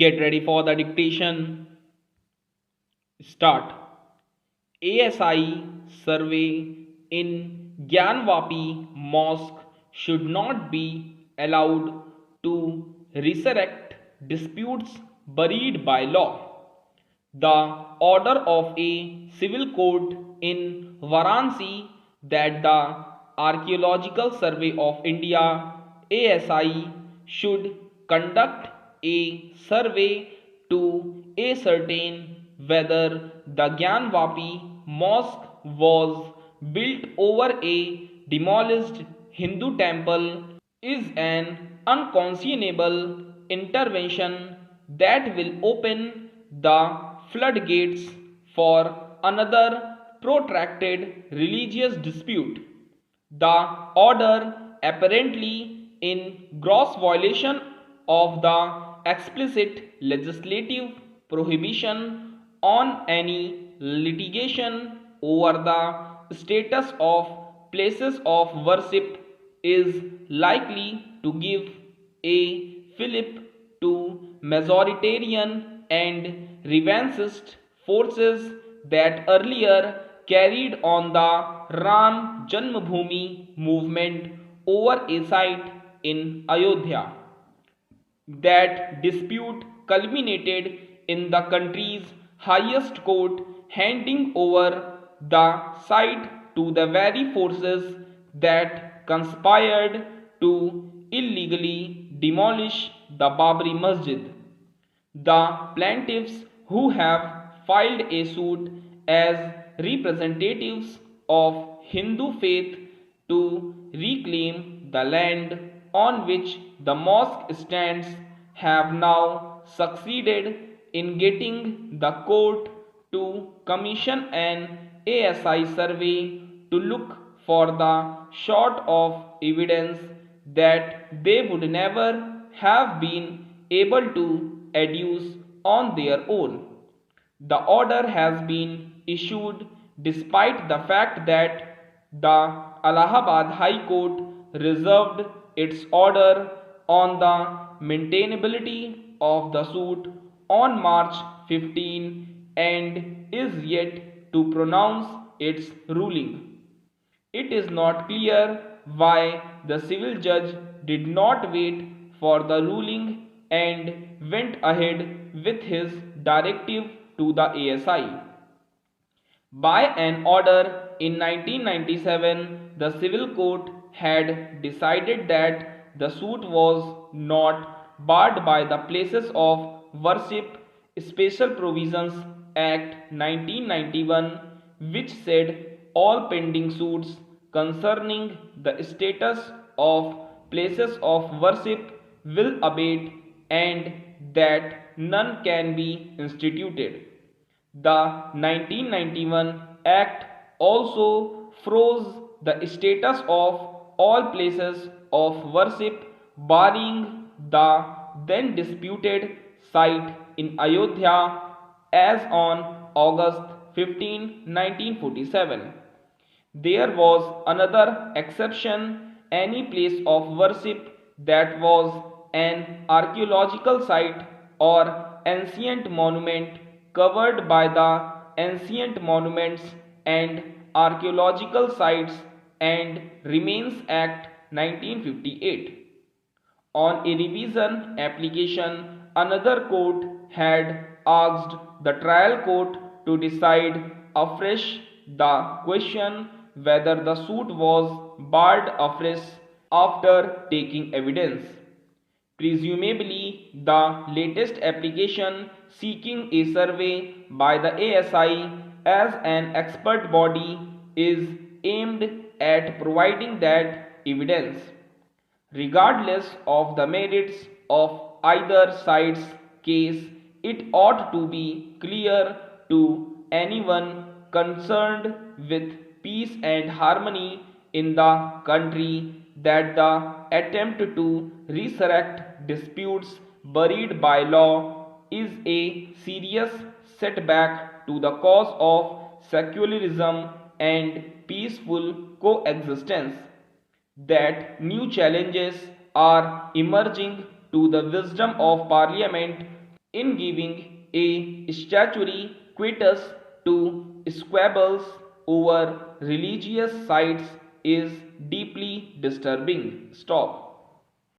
Get ready for the dictation. Start. ASI survey in Gyanvapi mosque should not be allowed to resurrect disputes buried by law. The order of a civil court in Varanasi that the Archaeological Survey of India ASI should conduct a survey to ascertain whether the Gyanvapi mosque was built over a demolished Hindu temple is an unconscionable intervention that will open the floodgates for another protracted religious dispute. The order, apparently in gross violation of the explicit legislative prohibition on any litigation over the status of places of worship, is likely to give a fillip to majoritarian and revanchist forces that earlier carried on the Ram Janmabhoomi movement over a site in Ayodhya. That dispute culminated in the country's highest court handing over the site to the very forces that conspired to illegally demolish the Babri Masjid. The plaintiffs, who have filed a suit as representatives of Hindu faith to reclaim the land on which the mosque stands, have now succeeded in getting the court to commission an ASI survey to look for the sort of evidence that they would never have been able to adduce on their own. The order has been issued despite the fact that the Allahabad High Court reserved its order on the maintainability of the suit on March 15 and is yet to pronounce its ruling. It is not clear why the civil judge did not wait for the ruling and went ahead with his directive to the ASI. By an order in 1997, the civil court had decided that the suit was not barred by the Places of Worship Special Provisions Act 1991, which said all pending suits concerning the status of places of worship will abate and that none can be instituted. The 1991 Act also froze the status of all places of worship, barring the then disputed site in Ayodhya as on August 15, 1947. There was another exception: any place of worship that was an archaeological site or ancient monument covered by the Ancient Monuments and Archaeological Sites and Remains Act 1958. On a revision application, another court had asked the trial court to decide afresh the question whether the suit was barred afresh after taking evidence. Presumably, the latest application seeking a survey by the ASI as an expert body is aimed at providing that evidence. Regardless of the merits of either side's case, it ought to be clear to anyone concerned with peace and harmony in the country that the attempt to resurrect disputes buried by law is a serious setback to the cause of secularism and peaceful coexistence, that new challenges are emerging to the wisdom of Parliament in giving a statutory quietus to squabbles over religious sites is deeply disturbing. Stop.